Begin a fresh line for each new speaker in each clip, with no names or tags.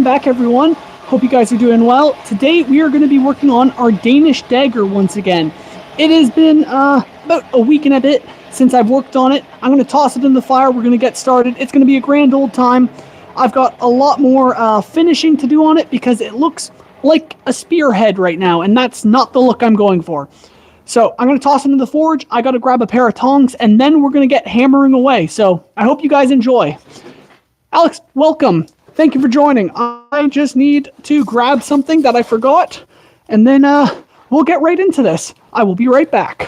welcome back everyone. Hope you guys are doing well. Today we are going to be working on our Danish dagger once again. It has been about a week and a bit since I've worked on it. I'm going to toss it in the fire. We're going to get started. It's going to be a grand old time. I've got a lot more finishing to do on it because it looks like a spearhead right now, and that's not the look I'm going for. So I'm going to toss it into the forge. I got to grab a pair of tongs, and then we're going to get hammering away. So I hope you guys enjoy. Alex, welcome. Thank you for joining. I just need to grab something that I forgot, and then we'll get right into this. I will be right back.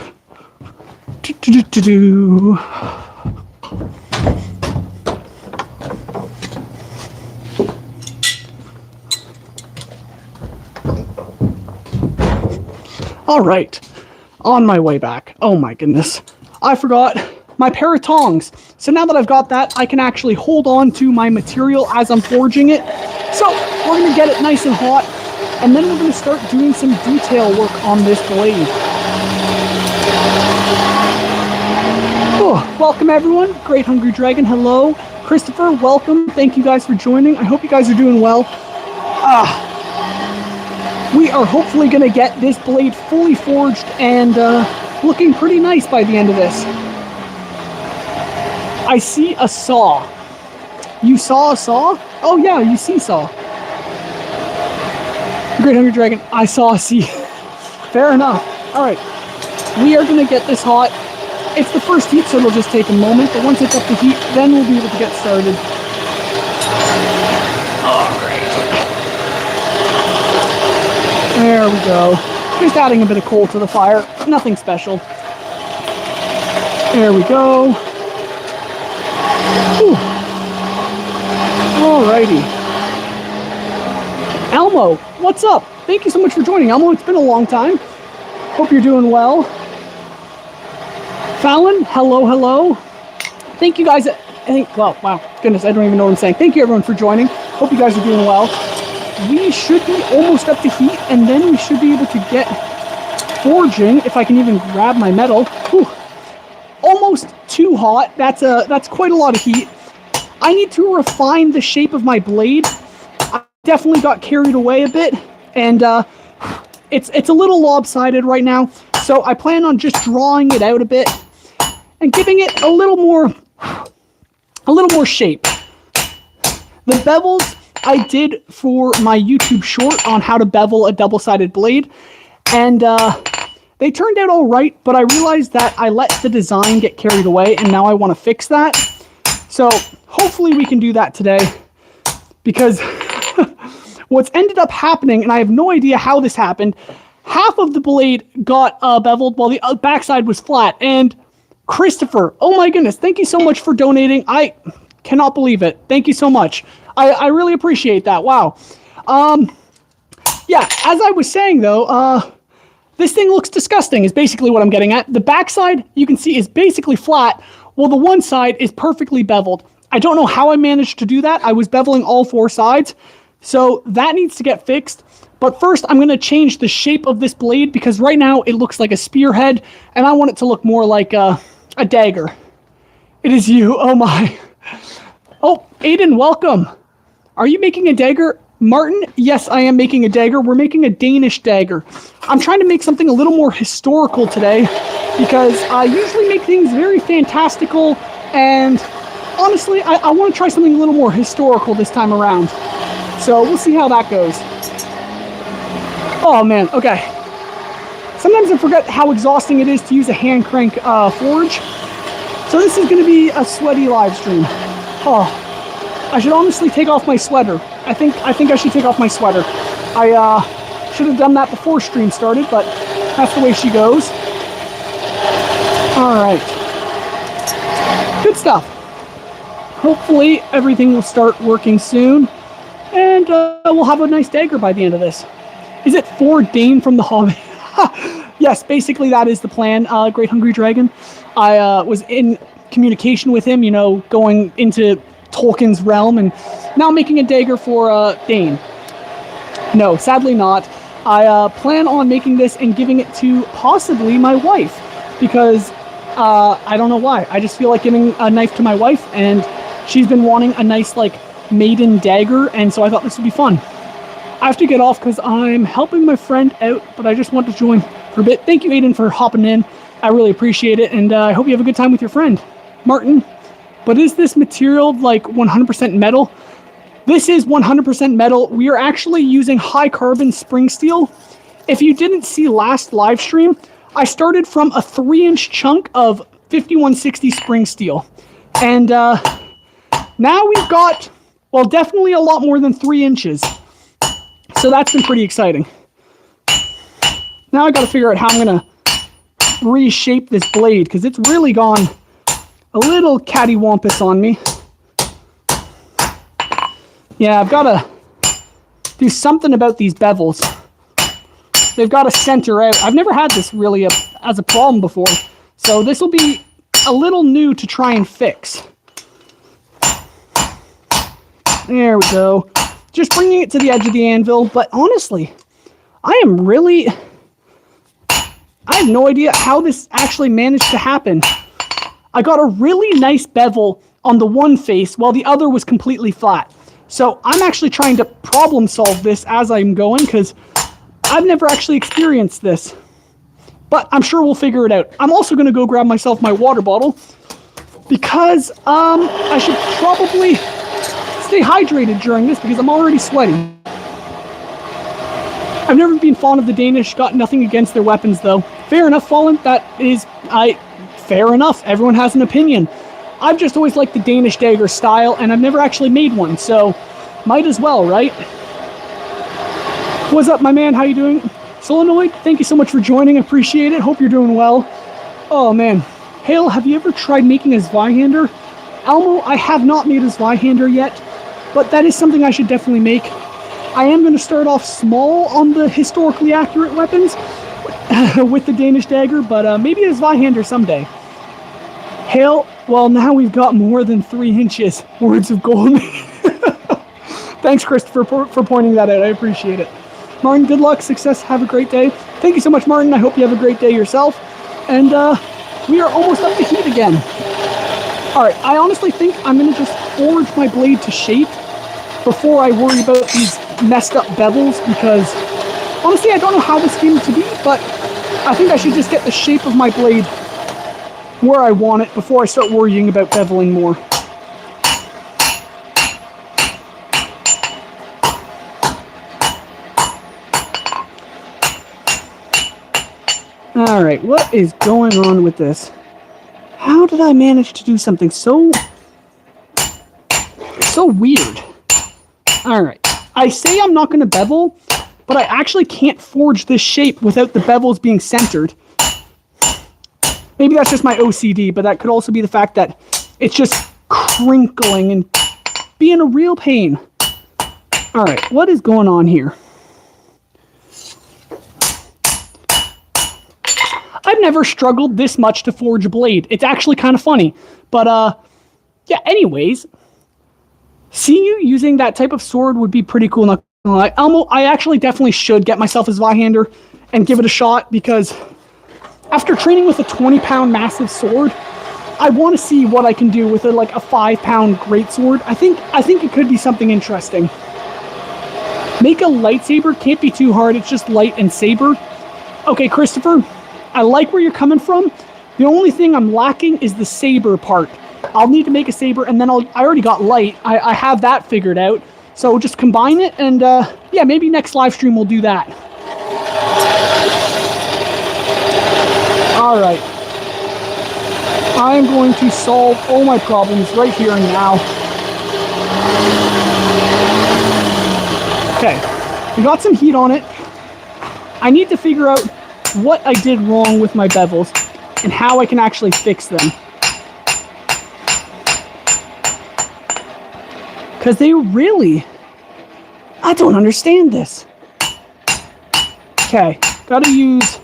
All right, on my way back. Oh my goodness. I forgot my pair of tongs. So now that I've got that, I can actually hold on to my material as I'm forging it. So we're going to get it nice and hot, and then we're going to start doing some detail work on this blade. Oh, welcome everyone. Great Hungry Dragon, hello. Christopher, welcome. Thank you guys for joining. I hope you guys are doing well. We are hopefully going to get this blade fully forged and looking pretty nice by the end of this. I see a saw. You saw a saw? Oh yeah, you see saw. Great Hungry Dragon, I saw a sea. Fair enough. Alright, we are going to get this hot. It's the first heat, so it'll just take a moment, but once it's up to heat, then we'll be able to get started. Alright. There we go. Just adding a bit of coal to the fire. Nothing special. There we go. Whew. Alrighty. Elmo, what's up? Thank you so much for joining, Elmo. It's been a long time. Hope you're doing well. Fallon, hello, hello. Thank you guys. Well, wow, goodness, I don't even know what I'm saying. Thank you everyone for joining. Hope you guys are doing well. We should be almost up to heat, and then we should be able to get forging, if I can even grab my metal. Whew. Almost too hot. That's quite a lot of heat. I need to refine the shape of my blade. I definitely got carried away a bit, and it's a little lopsided right now. So I plan on just drawing it out a bit and giving it a little more shape. The bevels I did for my YouTube short on how to bevel a double-sided blade, and they turned out all right, but I realized that I let the design get carried away, and now I want to fix that. So hopefully we can do that today, because what's ended up happening, and I have no idea how this happened, half of the blade got beveled while the backside was flat. And Christopher, oh my goodness, thank you so much for donating. I cannot believe it. Thank you so much. I really appreciate that. Wow. Yeah, as I was saying though, this thing looks disgusting is basically what I'm getting at. The backside, you can see, is basically flat, while the one side is perfectly beveled. I don't know how I managed to do that. I was beveling all four sides, so that needs to get fixed. But first, I'm going to change the shape of this blade, because right now it looks like a spearhead, and I want it to look more like a dagger. It is you. Oh my. Oh, Aiden, welcome. Are you making a dagger? Martin, yes, I am making a dagger. We're making a Danish dagger. I'm trying to make something a little more historical today, because I usually make things very fantastical, and honestly, I want to try something a little more historical this time around. So we'll see how that goes. Oh man, okay. Sometimes I forget how exhausting it is to use a hand crank forge. So this is going to be a sweaty live stream. Oh, I should honestly take off my sweater. I think I should take off my sweater. I should have done that before stream started, but that's the way she goes. All right. Good stuff. Hopefully everything will start working soon, and we'll have a nice dagger by the end of this. Is it for Dane from The Hobbit? Yes, basically that is the plan, Great Hungry Dragon. I was in communication with him, you know, going into Tolkien's realm, and now making a dagger for Dane. No, sadly not. I plan on making this and giving it to possibly my wife, because I don't know why. I just feel like giving a knife to my wife, and she's been wanting a nice, like, maiden dagger, and so I thought this would be fun. I have to get off because I'm helping my friend out, but I just want to join for a bit. Thank you, Aiden, for hopping in. I really appreciate it, and I hope you have a good time with your friend. Martin, but is this material like 100% metal? This is 100% metal. We are actually using high carbon spring steel. If you didn't see last live stream, I started from a 3-inch chunk of 5160 spring steel. And now we've got, well, definitely a lot more than 3 inches. So that's been pretty exciting. Now I got to figure out how I'm going to reshape this blade, because it's really gone a little cattywampus on me. Yeah, I've got to do something about these bevels. They've got to center out. I've never had this really as a problem before, so this will be a little new to try and fix. There we go. Just bringing it to the edge of the anvil, but honestly, I have no idea how this actually managed to happen. I got a really nice bevel on the one face while the other was completely flat. So I'm actually trying to problem solve this as I'm going, because I've never actually experienced this. But I'm sure we'll figure it out. I'm also going to go grab myself my water bottle, because I should probably stay hydrated during this, because I'm already sweating. I've never been fond of the Danish, got nothing against their weapons though. Fair enough, Fallen, fair enough, everyone has an opinion. I've just always liked the Danish dagger style, and I've never actually made one, so might as well, right? What's up, my man? How you doing? Solenoid, thank you so much for joining. Appreciate it. Hope you're doing well. Oh, man. Hale, have you ever tried making a Zweihander? Elmo, I have not made a Zweihander yet, but that is something I should definitely make. I am going to start off small on the historically accurate weapons with the Danish dagger, but maybe a Zweihander someday. Hale, well, now we've got more than 3 inches. Words of gold. Thanks, Christopher, for pointing that out. I appreciate it. Martin, good luck, success, have a great day. Thank you so much, Martin. I hope you have a great day yourself. And we are almost up to heat again. All right, I honestly think I'm going to just forge my blade to shape before I worry about these messed up bevels, because honestly, I don't know how this came to be, but I think I should just get the shape of my blade where I want it before I start worrying about beveling more. All right, what is going on with this? How did I manage to do something so weird? All right, I say I'm not going to bevel, but I actually can't forge this shape without the bevels being centered. Maybe that's just my OCD, but that could also be the fact that it's just crinkling and being a real pain. All right, what is going on here? I've never struggled this much to forge a blade. It's actually kind of funny. But, yeah, anyways, seeing you using that type of sword would be pretty cool. Not gonna lie. Elmo, I actually definitely should get myself a Zweihander and give it a shot, because after training with a 20-pound massive sword, I want to see what I can do with a 5-pound greatsword. I think it could be something interesting. Make a lightsaber. Can't be too hard. It's just light and saber. Okay, Christopher, I like where you're coming from. The only thing I'm lacking is the saber part. I'll need to make a saber, and then I already got light. I have that figured out. So just combine it, and yeah, maybe next live stream we'll do that. All right. I am going to solve all my problems right here and now. Okay, we got some heat on it. I need to figure out what I did wrong with my bevels and how I can actually fix them. Because they really... I don't understand this. Okay, gotta use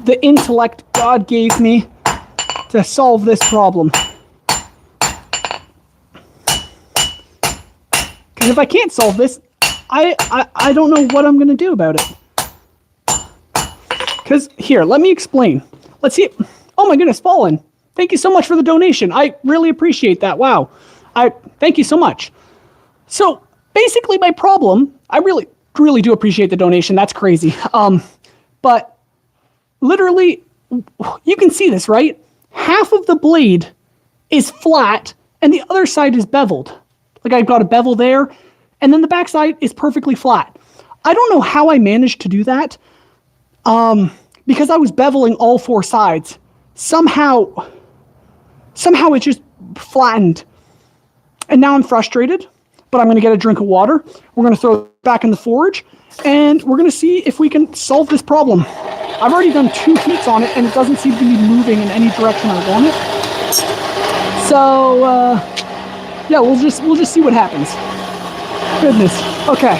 the intellect God gave me to solve this problem. Because if I can't solve this, I don't know what I'm gonna do about it. Because, here, let me explain. Let's see. Oh my goodness, Fallen. Thank you so much for the donation. I really appreciate that. Wow. Thank you so much. So basically my problem, I really do appreciate the donation. That's crazy. But literally, you can see this, right? Half of the blade is flat and the other side is beveled. Like I've got a bevel there, and then the back side is perfectly flat. I don't know how I managed to do that, because I was beveling all four sides. Somehow it just flattened. And now I'm frustrated, but I'm going to get a drink of water. We're going to throw it back in the forge, and we're going to see if we can solve this problem. I've already done 2 heats on it, and it doesn't seem to be moving in any direction I want it. So, yeah, we'll just see what happens. Goodness. Okay.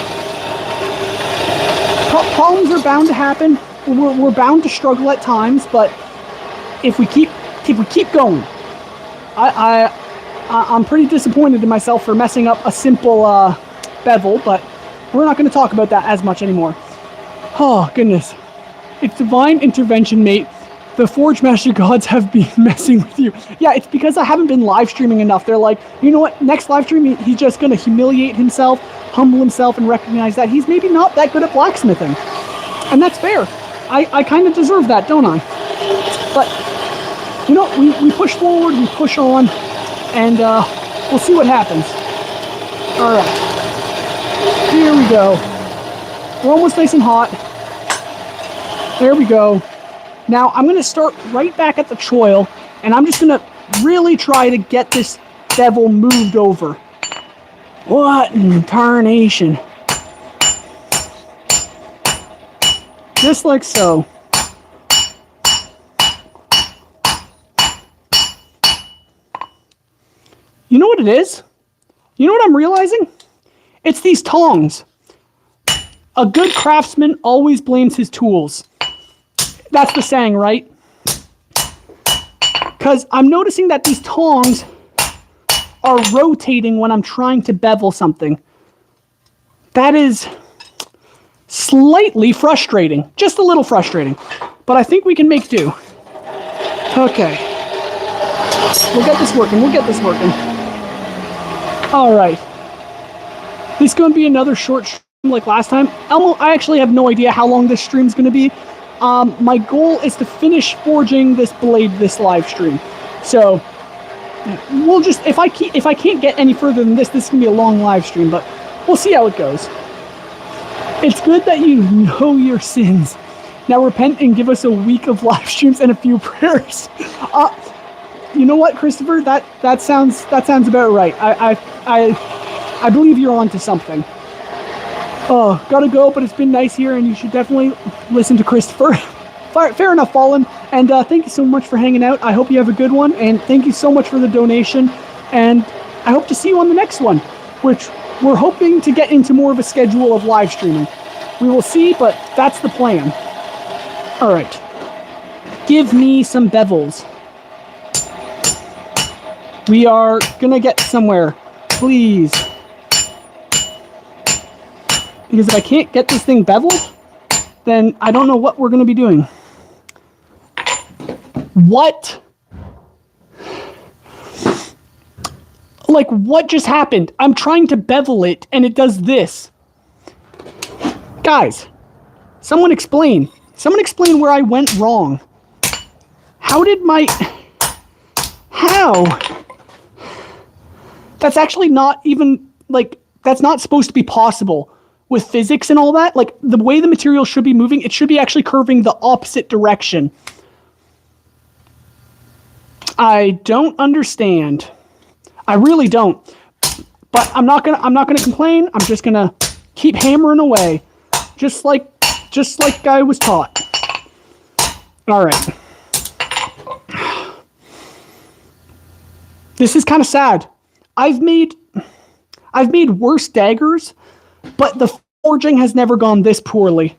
Problems are bound to happen. We're bound to struggle at times, but if we keep going, I'm pretty disappointed in myself for messing up a simple bevel, but we're not going to talk about that as much anymore. Oh, goodness. It's divine intervention, mate. The Forge Master gods have been messing with you. Yeah, it's because I haven't been live streaming enough. They're like, you know what? Next live stream, he's just going to humiliate himself, humble himself, and recognize that he's maybe not that good at blacksmithing. And that's fair. I kind of deserve that, don't I? But, you know, we push forward, we push on, and we'll see what happens. All right. Here we go. We're almost nice and hot. There we go. Now, I'm going to start right back at the choil, and I'm just going to really try to get this bevel moved over. What in tarnation? Just like so. You know what it is? You know what I'm realizing? It's these tongs. A good craftsman always blames his tools. That's the saying, right? Because I'm noticing that these tongs are rotating when I'm trying to bevel something. That is slightly frustrating. Just a little frustrating. But I think we can make do. Okay. We'll get this working. We'll get this working. All right. This is going to be another short stream like last time. Elmo, I actually have no idea how long this stream's going to be. My goal is to finish forging this blade this live stream. So we'll just, if I can't get any further than this is going to be a long live stream, but we'll see how it goes. It's good that you know your sins. Now repent and give us a week of live streams and a few prayers. You know what, Christopher? That sounds about right. I believe you're onto something. Oh, gotta go, but it's been nice here, and you should definitely listen to Christopher. Fair enough, Fallen. And thank you so much for hanging out. I hope you have a good one, and thank you so much for the donation. And I hope to see you on the next one, which we're hoping to get into more of a schedule of live streaming. We will see, but that's the plan. All right. Give me some bevels. We are gonna get somewhere. Please. Because if I can't get this thing beveled, then I don't know what we're going to be doing. What? Like, what just happened? I'm trying to bevel it, and it does this. Guys, someone explain. Someone explain where I went wrong. How did my... How? That's actually not even, like, that's not supposed to be possible. With physics and all that, like the way the material should be moving, it should be actually curving the opposite direction. I don't understand. I really don't. But I'm not gonna complain. I'm just gonna keep hammering away, just like I was taught. All right. This is kind of sad. I've made worse daggers, but the forging has never gone this poorly.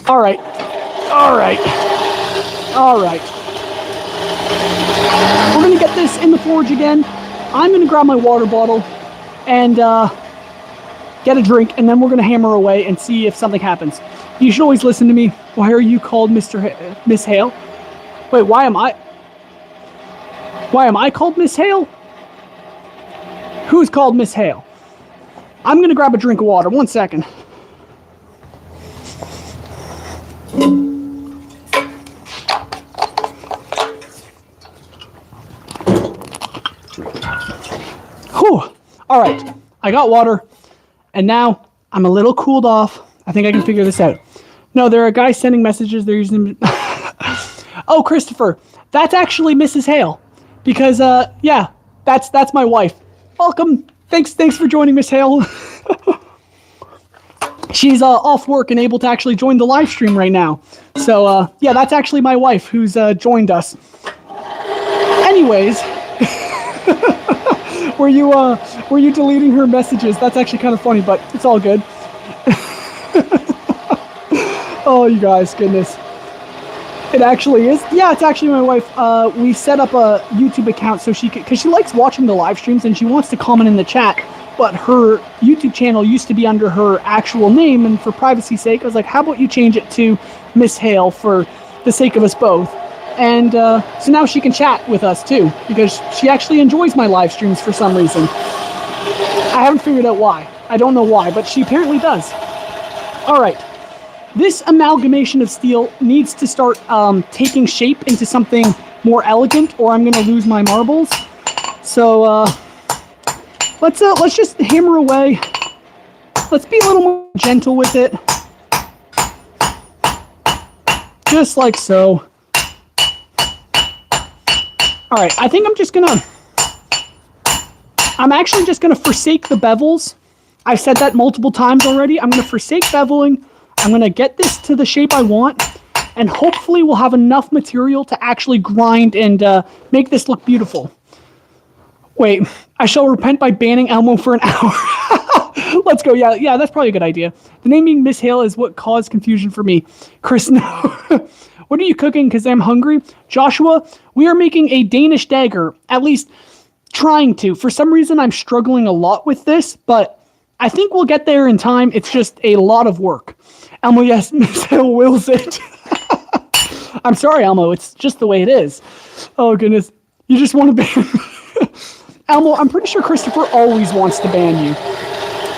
All right. All right. All right. We're going to get this in the forge again. I'm going to grab my water bottle and get a drink, and then we're going to hammer away and see if something happens. You should always listen to me. Why are you called Miss Hale? Wait, why am I called Miss Hale? Who's called Miss Hale? I'm going to grab a drink of water. 1 second. Whew. All right. I got water, and now I'm a little cooled off. I think I can figure this out. No, there are guys sending messages. They're using... Oh, Christopher, that's actually Mrs. Hale. Because, yeah, that's my wife. Welcome. Thanks for joining, Miss Hale. She's off work and able to actually join the live stream right now. So, yeah, that's actually my wife who's joined us. Anyways, were you deleting her messages? That's actually kind of funny, but it's all good. Oh, you guys, goodness. It actually is. Yeah, it's actually my wife. We set up a YouTube account so she could, because she likes watching the live streams and she wants to comment in the chat, but her YouTube channel used to be under her actual name, and for privacy's sake, I was like, how about you change it to Miss Hale for the sake of us both? And so now she can chat with us too, because she actually enjoys my live streams for some reason. I haven't figured out why. I don't know why, but she apparently does. All right. This amalgamation of steel needs to start taking shape into something more elegant, or I'm going to lose my marbles. So let's just hammer away. Let's be a little more gentle with it, just like so. All right, I think I'm actually just gonna forsake the bevels. I've said that multiple times already. I'm gonna forsake beveling. I'm going to get this to the shape I want, and hopefully we'll have enough material to actually grind and make this look beautiful. Wait, I shall repent by banning Elmo for an hour. Let's go. Yeah, that's probably a good idea. The naming Miss Hale is what caused confusion for me. Chris, no. What are you cooking? Because I'm hungry. Joshua, we are making a Danish dagger, at least trying to. For some reason, I'm struggling a lot with this, but I think we'll get there in time. It's just a lot of work. Elmo, yes, Miss Hale wills it. I'm sorry, Elmo. It's just the way it is. Oh, goodness. You just want to ban me. Elmo, I'm pretty sure Christopher always wants to ban you.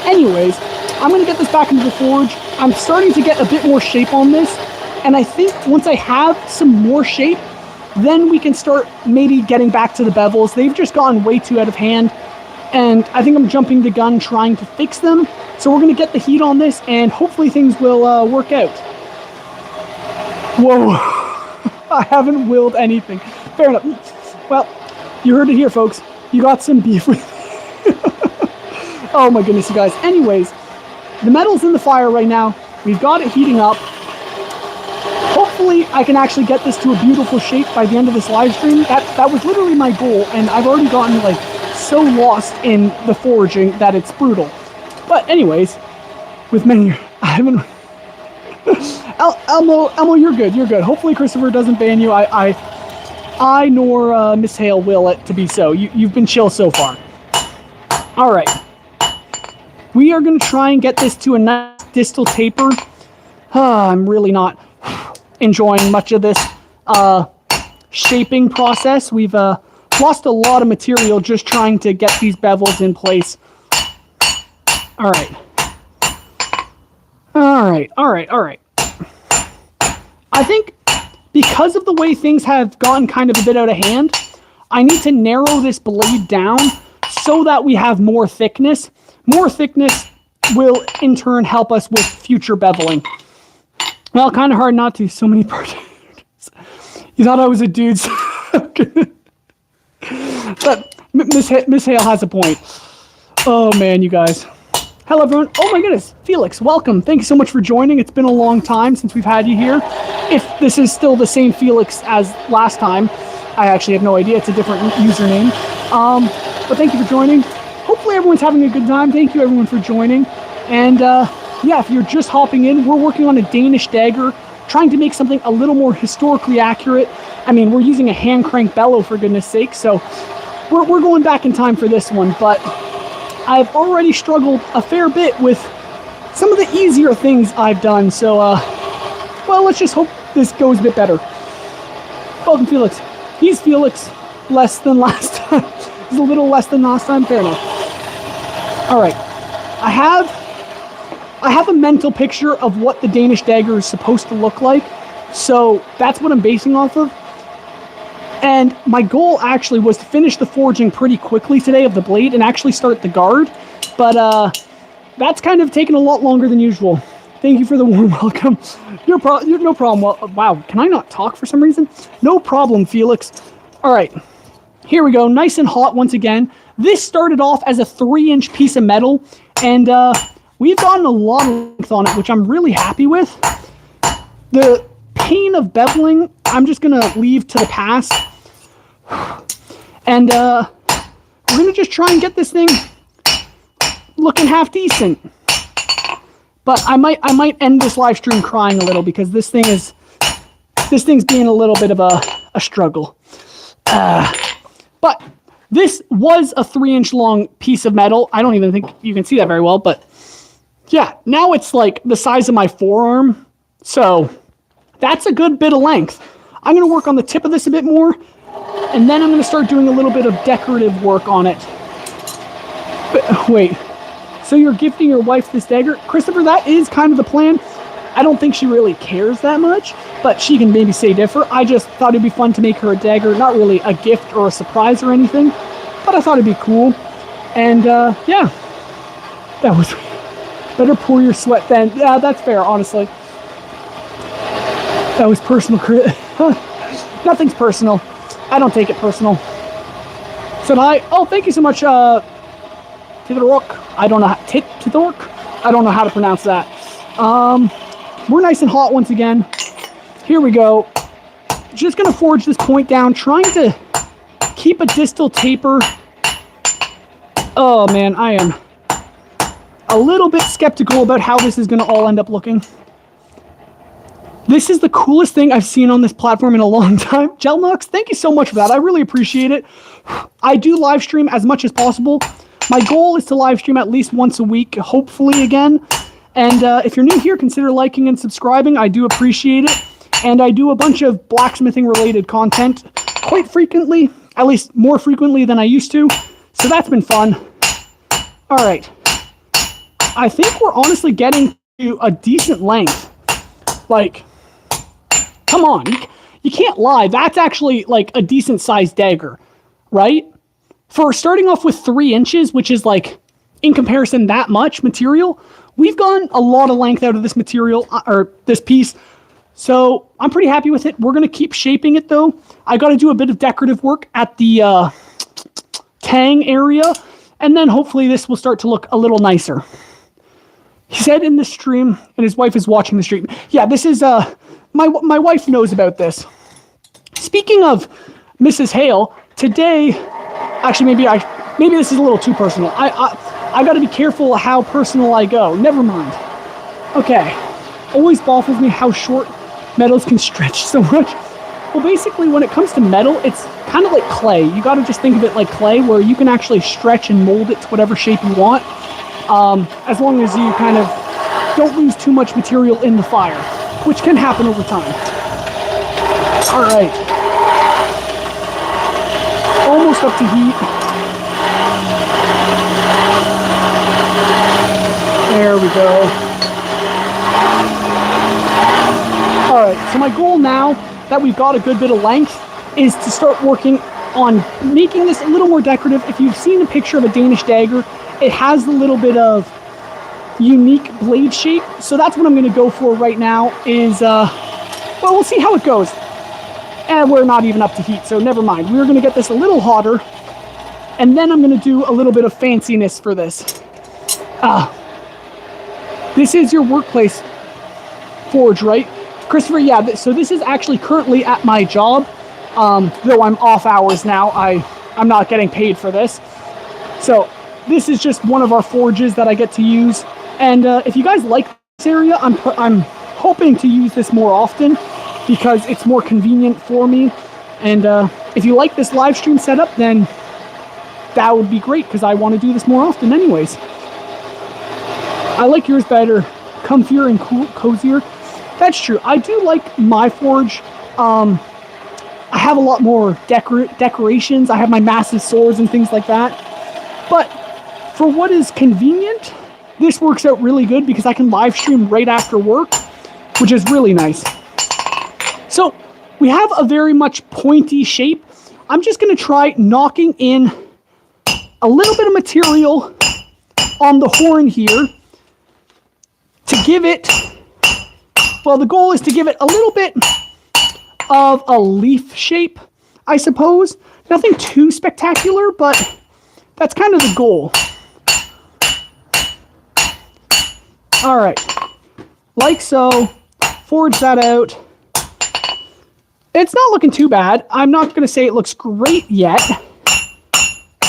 Anyways, I'm going to get this back into the forge. I'm starting to get a bit more shape on this. And I think once I have some more shape, then we can start maybe getting back to the bevels. They've just gotten way too out of hand. And I think I'm jumping the gun trying to fix them. So we're going to get the heat on this, and hopefully things will work out. Whoa. I haven't willed anything. Fair enough. Well, you heard it here, folks. You got some beef with me. Oh my goodness, you guys. Anyways, the metal's in the fire right now. We've got it heating up. Hopefully I can actually get this to a beautiful shape by the end of this live stream. That was literally my goal, and I've already gotten like so lost in the forging that it's brutal. But anyways, with many, I haven't... Elmo, you're good. You're good. Hopefully Christopher doesn't ban you. I nor Miss Hale will it to be so. You've been chill so far. All right. We are going to try and get this to a nice distal taper. I'm really not enjoying much of this shaping process. We've lost a lot of material just trying to get these bevels in place. All right. I think because of the way things have gotten kind of a bit out of hand, I need to narrow this blade down so that we have more thickness. More thickness will in turn help us with future beveling. Well, kind of hard not to. So many parts. You thought I was a dude. But Miss Hale has a point. Oh man, you guys. Hello everyone. Oh my goodness. Felix, welcome. Thank you so much for joining. It's been a long time since we've had you here. If this is still the same Felix as last time, I actually have no idea. It's a different username. But thank you for joining. Hopefully everyone's having a good time. Thank you everyone for joining. And yeah, if you're just hopping in, we're working on a Danish dagger, trying to make something a little more historically accurate. I mean, we're using a hand crank bellow for goodness sake, so we're going back in time for this one, but I've already struggled a fair bit with some of the easier things I've done, so well, let's just hope this goes a bit better. Welcome, Felix. He's Felix, less than last time. He's a little less than last time, fair enough. All right. I have a mental picture of what the Danish dagger is supposed to look like, so that's what I'm basing off of. And my goal actually was to finish the forging pretty quickly today of the blade and actually start the guard, but that's kind of taken a lot longer than usual. Thank you for the warm welcome. You're no problem. Well, wow, can I not talk for some reason? No problem, Felix. All right, here we go. Nice and hot once again. This started off as a 3-inch piece of metal, and we've gotten a lot of length on it, which I'm really happy with. The pain of beveling, I'm just going to leave to the past. And we're going to just try and get this thing looking half decent. But I might end this live stream crying a little because this thing's being a little bit of a struggle. But this was a 3-inch long piece of metal. I don't even think you can see that very well, but yeah, now it's like the size of my forearm. So that's a good bit of length. I'm going to work on the tip of this a bit more, and then I'm going to start doing a little bit of decorative work on it. But wait, so you're gifting your wife this dagger? Christopher, that is kind of the plan. I don't think she really cares that much, but she can maybe say differ. I just thought it'd be fun to make her a dagger, not really a gift or a surprise or anything, but I thought it'd be cool. And yeah, that was better pour your sweat then. Yeah, that's fair, honestly. That was personal. Nothing's personal. I don't take it personal. So oh, thank you so much, Tidorok. I don't know Tidorok. I don't know how to pronounce that. We're nice and hot once again. Here we go. Just gonna forge this point down, trying to keep a distal taper. Oh man, I am a little bit skeptical about how this is gonna all end up looking. This is the coolest thing I've seen on this platform in a long time. Gelnox, thank you so much for that. I really appreciate it. I do live stream as much as possible. My goal is to live stream at least once a week, hopefully again. And if you're new here, consider liking and subscribing. I do appreciate it. And I do a bunch of blacksmithing related content quite frequently, at least more frequently than I used to. So that's been fun. All right. I think we're honestly getting to a decent length. Like, come on, you can't lie. That's actually like a decent sized dagger, right? For starting off with 3 inches, which is like, in comparison, that much material, we've gotten a lot of length out of this material, or this piece. So I'm pretty happy with it. We're going to keep shaping it though. I got to do a bit of decorative work at the tang area, and then hopefully this will start to look a little nicer. He said in the stream, and his wife is watching the stream. Yeah, this is, my wife knows about this. Speaking of Mrs. Hale, today, actually maybe this is a little too personal. I got to be careful how personal I go. Never mind. Okay. Always baffles me how short metals can stretch so much. Well, basically, when it comes to metal, it's kind of like clay. You got to just think of it like clay, where you can actually stretch and mold it to whatever shape you want. As long as you kind of don't lose too much material in the fire, which can happen over time. All right. Almost up to heat. There we go. All right, so my goal now that we've got a good bit of length is to start working on making this a little more decorative. If you've seen a picture of a Danish dagger, it has a little bit of unique blade shape. So that's what I'm going to go for right now is, well, we'll see how it goes. And we're not even up to heat, so never mind. We're going to get this a little hotter, and then I'm going to do a little bit of fanciness for this. This is your workplace forge, right? Christopher, yeah, so this is actually currently at my job, though I'm off hours now. I'm not getting paid for this. So this is just one of our forges that I get to use. And if you guys like this area, I'm hoping to use this more often because it's more convenient for me. And if you like this live stream setup, then that would be great because I want to do this more often anyways. I like yours better, comfier and cozier. That's true. I do like my forge. I have a lot more decorations. I have my massive swords and things like that. But for what is convenient, this works out really good because I can live stream right after work, which is really nice. So we have a very much pointy shape. I'm just going to try knocking in a little bit of material on the horn here to give it, well, the goal is to give it a little bit of a leaf shape, I suppose. Nothing too spectacular, but that's kind of the goal. All right, like so, forge that out. It's not looking too bad. I'm not going to say it looks great yet,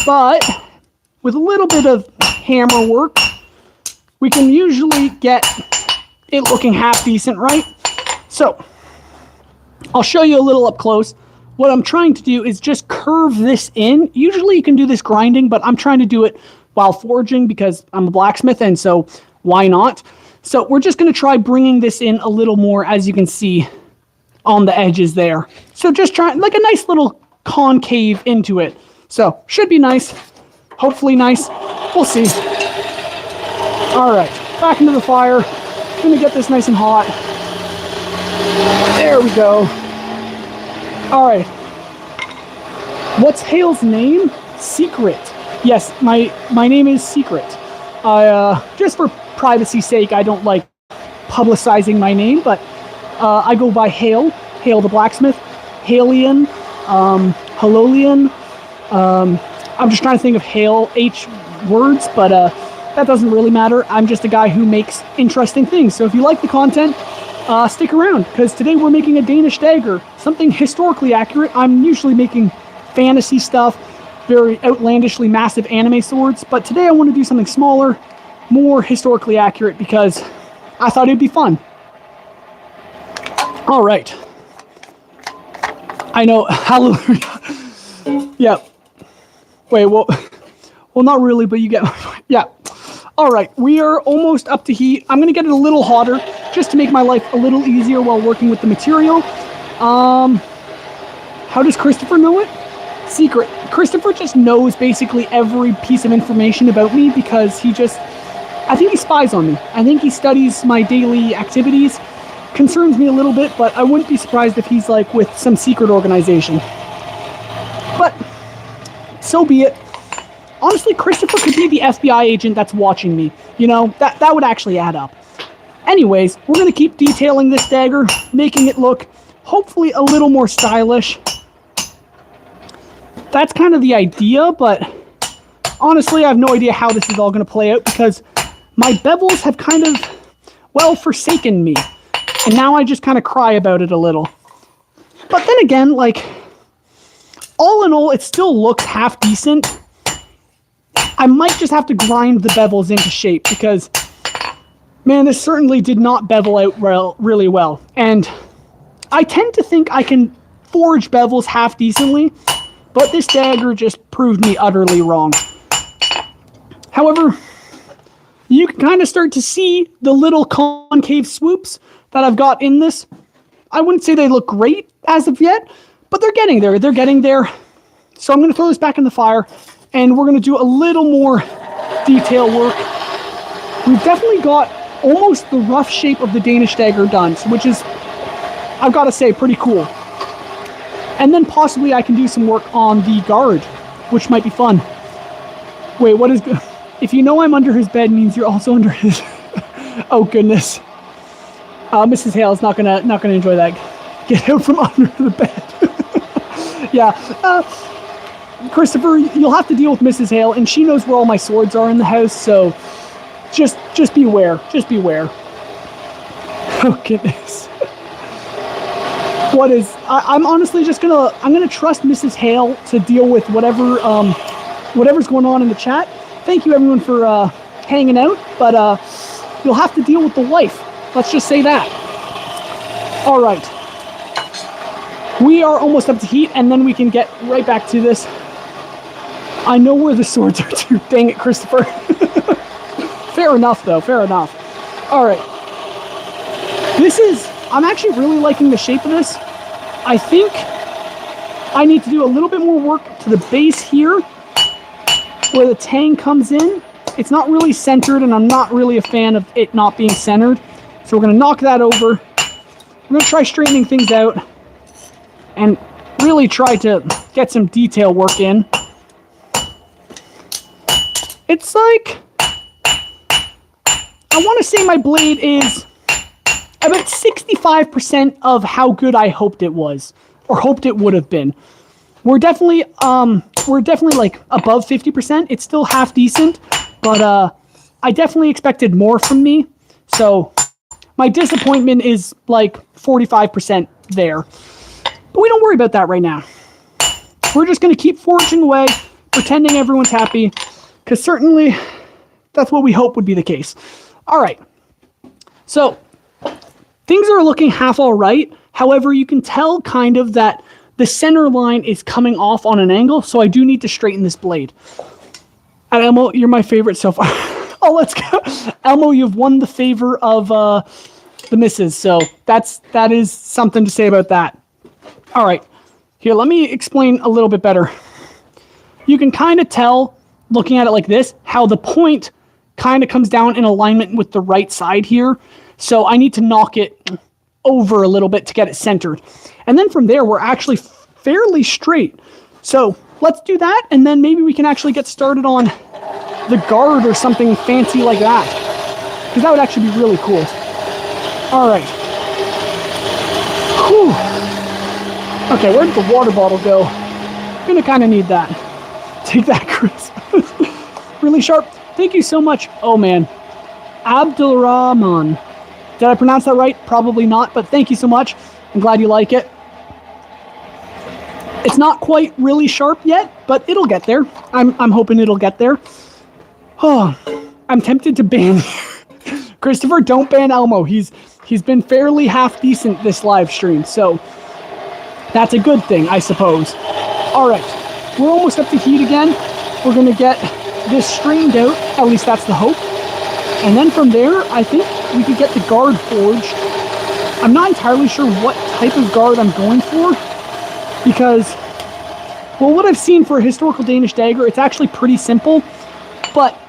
but with a little bit of hammer work, we can usually get it looking half decent, right? So I'll show you a little up close. What I'm trying to do is just curve this in. Usually you can do this grinding, but I'm trying to do it while forging because I'm a blacksmith, and so why not? So we're just going to try bringing this in a little more, as you can see on the edges there. So just trying like a nice little concave into it. So should be nice. Hopefully nice. We'll see. All right, back into the fire. Gonna get this nice and hot. There we go. All right. What's Hale's name? Secret. Yes, my name is Secret. Just for privacy's sake, I don't like publicizing my name, but I go by Hale the blacksmith, Halian, Halolian. I'm just trying to think of Hale H words, but that doesn't really matter. I'm just a guy who makes interesting things. So if you like the content, stick around, because today we're making a Danish dagger, something historically accurate. I'm usually making fantasy stuff, very outlandishly massive anime swords, but today I want to do something smaller, more historically accurate, because I thought it'd be fun. All right. I know, hallelujah. Yeah. Wait, well, not really, but you get, yeah. All right, we are almost up to heat. I'm gonna get it a little hotter just to make my life a little easier while working with the material. How does Christopher know it? Secret. Christopher just knows basically every piece of information about me because I think he spies on me. I think he studies my daily activities. Concerns me a little bit, but I wouldn't be surprised if he's like with some secret organization. But so be it. Honestly, Christopher could be the FBI agent that's watching me. You know, that would actually add up. Anyways, we're going to keep detailing this dagger, making it look hopefully a little more stylish. That's kind of the idea, but honestly, I have no idea how this is all going to play out because my bevels have kind of, well, forsaken me. And now I just kind of cry about it a little. But then again, like, all in all, it still looks half decent. I might just have to grind the bevels into shape because, man, this certainly did not bevel out really well. And I tend to think I can forge bevels half decently, but this dagger just proved me utterly wrong. However, you can kind of start to see the little concave swoops that I've got in this. I wouldn't say they look great as of yet, but they're getting there. They're getting there. So I'm going to throw this back in the fire, and we're going to do a little more detail work. We've definitely got almost the rough shape of the Danish dagger done, which is, I've got to say, pretty cool. And then possibly I can do some work on the guard, which might be fun. Wait, what is... If you know I'm under his bed, means you're also under his... Oh, goodness. Mrs. Hale's not gonna enjoy that. Get out from under the bed. Yeah. Christopher, you'll have to deal with Mrs. Hale, and she knows where all my swords are in the house, so just beware. Just beware. Oh, goodness. What is... I'm honestly just gonna trust Mrs. Hale to deal with whatever's going on in the chat. Thank you, everyone, for hanging out, but you'll have to deal with the wife. Let's just say that. All right. We are almost up to heat, and then we can get right back to this. I know where the swords are too. Dang it, Christopher. Fair enough, though. Fair enough. All right. I'm actually really liking the shape of this. I think I need to do a little bit more work to the base here, where the tang comes in. It's not really centered, and I'm not really a fan of it not being centered. So we're going to knock that over. We're going to try straightening things out and really try to get some detail work in. It's like, I want to say my blade is about 65% of how good I hoped it was, or hoped it would have been. We're definitely like above 50%. It's still half decent, but I definitely expected more from me. So my disappointment is like 45% there. But we don't worry about that right now. We're just going to keep forging away, pretending everyone's happy, because certainly that's what we hope would be the case. All right. So things are looking half all right. However, you can tell kind of that the center line is coming off on an angle, so I do need to straighten this blade. And Elmo, you're my favorite so far. Oh, let's go. Elmo, you've won the favor of the misses, so that is something to say about that. All right. Here, let me explain a little bit better. You can kind of tell, looking at it like this, how the point kind of comes down in alignment with the right side here. So I need to knock it over a little bit to get it centered. And then from there, we're actually fairly straight. So let's do that, and then maybe we can actually get started on the guard or something fancy like that, because that would actually be really cool. All right. Whew. Okay, where did the water bottle go? I'm gonna kind of need that. Take that, Chris. Really sharp. Thank you so much. Oh man, Abdulrahman. Did I pronounce that right? Probably not, but thank you so much. I'm glad you like it. It's not quite really sharp yet, but it'll get there. I'm hoping it'll get there. Oh, I'm tempted to ban Christopher. Don't ban Elmo. He's been fairly half decent this live stream, so that's a good thing, I suppose. All right, we're almost up to heat again. We're gonna get this strained out. At least that's the hope. And then from there, I think we could get the guard forged. I'm not entirely sure what type of guard I'm going for, because, well, what I've seen for a historical Danish dagger, it's actually pretty simple, but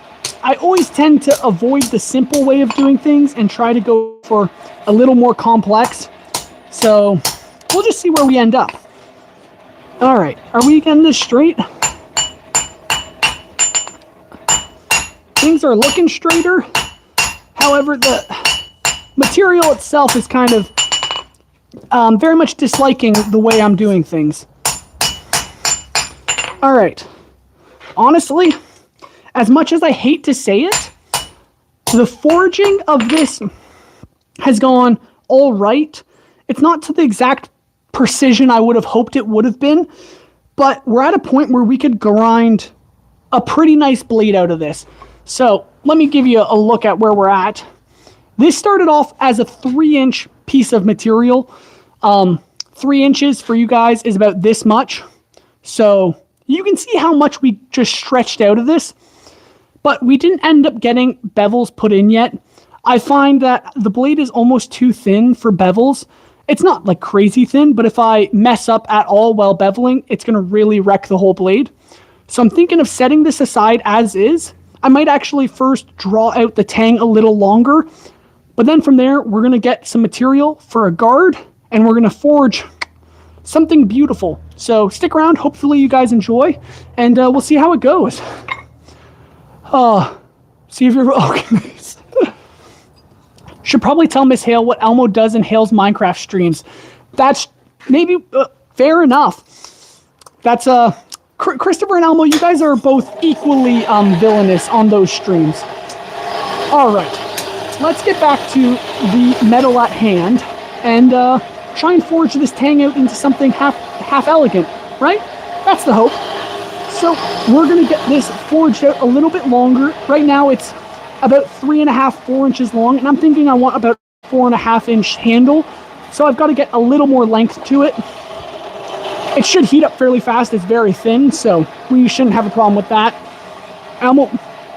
I always tend to avoid the simple way of doing things and try to go for a little more complex. So we'll just see where we end up. All right, are we getting this straight? Things are looking straighter. However, the material itself is kind of very much disliking the way I'm doing things. All right. Honestly, as much as I hate to say it, the forging of this has gone all right. It's not to the exact precision I would have hoped it would have been, but we're at a point where we could grind a pretty nice blade out of this. So let me give you a look at where we're at. This started off as a 3-inch piece of material. 3 inches for you guys is about this much. So you can see how much we just stretched out of this, but we didn't end up getting bevels put in yet. I find that the blade is almost too thin for bevels. It's not like crazy thin, but if I mess up at all while beveling, it's going to really wreck the whole blade. So I'm thinking of setting this aside as is. I might actually first draw out the tang a little longer, but then from there, we're going to get some material for a guard, and we're going to forge something beautiful. So stick around. Hopefully you guys enjoy, and we'll see how it goes. See if you're... Okay. Should probably tell Miss Hale what Elmo does in Hale's Minecraft streams. That's maybe fair enough. That's Christopher and Elmo, you guys are both equally villainous on those streams. All right, let's get back to the metal at hand and try and forge this tang out into something half elegant, right? That's the hope. So we're gonna get this forged out a little bit longer. Right now it's about 3.5, 4 inches long, and I'm thinking I want about 4.5-inch handle. So I've got to get a little more length to it. It should heat up fairly fast. It's very thin, so we shouldn't have a problem with that. Elmo,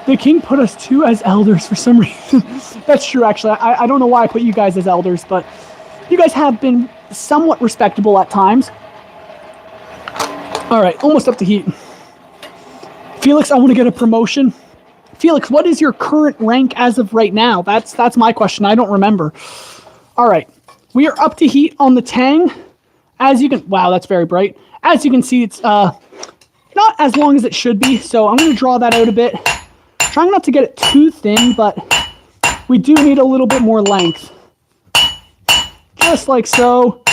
the king put us 2 as elders for some reason. That's true, actually. I don't know why I put you guys as elders, but you guys have been somewhat respectable at times. All right, almost up to heat. Felix, I want to get a promotion. Felix, what is your current rank as of right now? That's my question. I don't remember. All right. We are up to heat on the tang. As you can... Wow, that's very bright. As you can see, it's not as long as it should be, so I'm going to draw that out a bit. Trying not to get it too thin, but we do need a little bit more length. Just like so.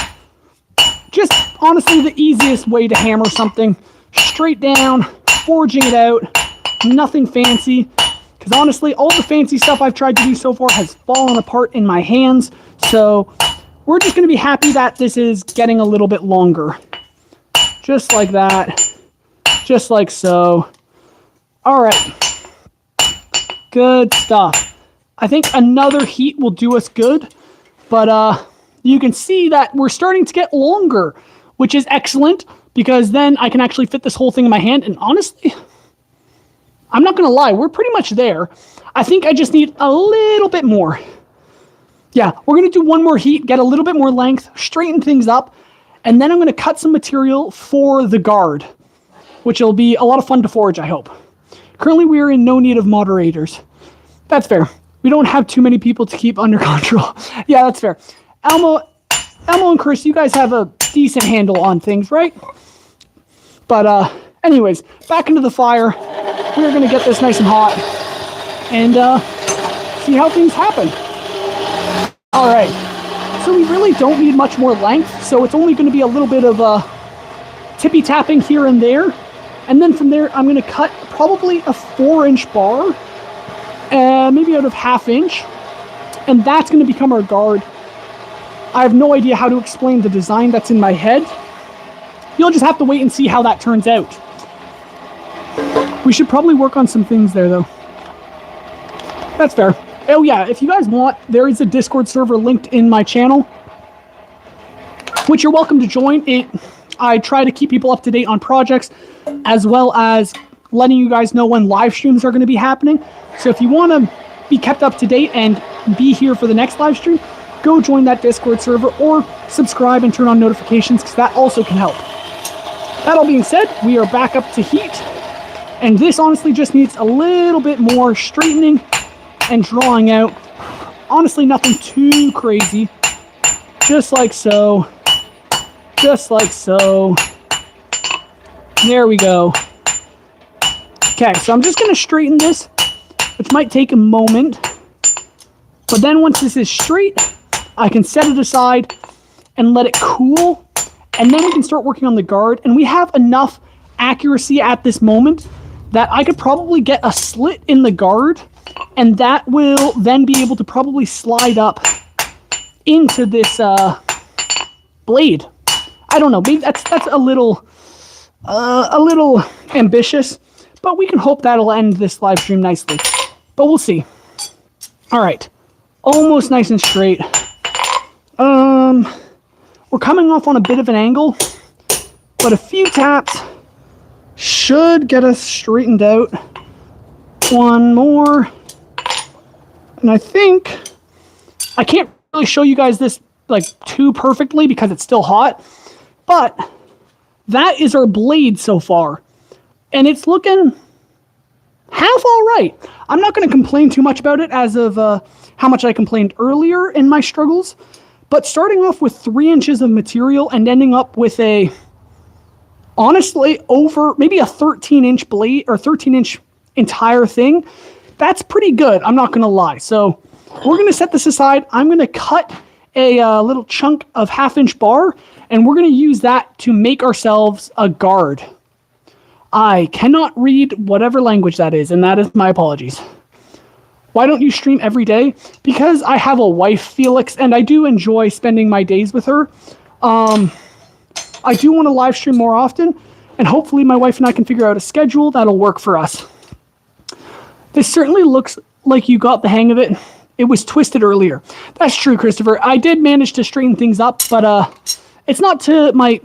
Just honestly the easiest way to hammer something. Straight down, forging it out. Nothing fancy. Because honestly, all the fancy stuff I've tried to do so far has fallen apart in my hands. So we're just going to be happy that this is getting a little bit longer. Just like that. Just like so. All right. Good stuff. I think another heat will do us good. But you can see that we're starting to get longer, which is excellent. Because then I can actually fit this whole thing in my hand. And honestly, I'm not going to lie, we're pretty much there. I think I just need a little bit more. Yeah, we're going to do one more heat, get a little bit more length, straighten things up, and then I'm going to cut some material for the guard, which will be a lot of fun to forge, I hope. Currently, we are in no need of moderators. That's fair. We don't have too many people to keep under control. Yeah, that's fair. Elmo and Chris, you guys have a decent handle on things, right? But anyways, back into the fire. We're going to get this nice and hot and see how things happen. All right. So we really don't need much more length, so it's only going to be a little bit of tippy tapping here and there. And then from there, I'm going to cut probably a 4-inch bar, maybe out of 1/2 inch. And that's going to become our guard. I have no idea how to explain the design that's in my head. You'll just have to wait and see how that turns out. We should probably work on some things there, though. That's fair. Oh, yeah, if you guys want, there is a Discord server linked in my channel, which you're welcome to join. I try to keep people up to date on projects, as well as letting you guys know when live streams are going to be happening. So if you want to be kept up to date and be here for the next live stream, go join that Discord server or subscribe and turn on notifications, because that also can help. That all being said, we are back up to heat, and this honestly just needs a little bit more straightening and drawing out. Honestly, nothing too crazy. Just like so. Just like so. There we go. Okay, so I'm just going to straighten this, which might take a moment. But then once this is straight, I can set it aside and let it cool. And then we can start working on the guard. And we have enough accuracy at this moment that I could probably get a slit in the guard. And that will then be able to probably slide up into this blade. I don't know. Maybe that's a little ambitious. But we can hope that'll end this live stream nicely. But we'll see. All right. Almost nice and straight. We're coming off on a bit of an angle, but a few taps should get us straightened out. One more. And I think I can't really show you guys this like too perfectly because it's still hot, but that is our blade so far. And it's looking half all right. I'm not going to complain too much about it as of how much I complained earlier in my struggles. But starting off with 3 inches of material and ending up with a, honestly, over maybe a 13-inch blade or 13-inch entire thing, that's pretty good. I'm not going to lie. So we're going to set this aside. I'm going to cut a little chunk of 1/2-inch bar, and we're going to use that to make ourselves a guard. I cannot read whatever language that is, and that is my apologies. Why don't you stream every day? Because I have a wife, Felix, and I do enjoy spending my days with her. I do want to live stream more often, and hopefully my wife and I can figure out a schedule that'll work for us. This certainly looks like you got the hang of it. It was twisted earlier. That's true, Christopher. I did manage to straighten things up, but it's not to my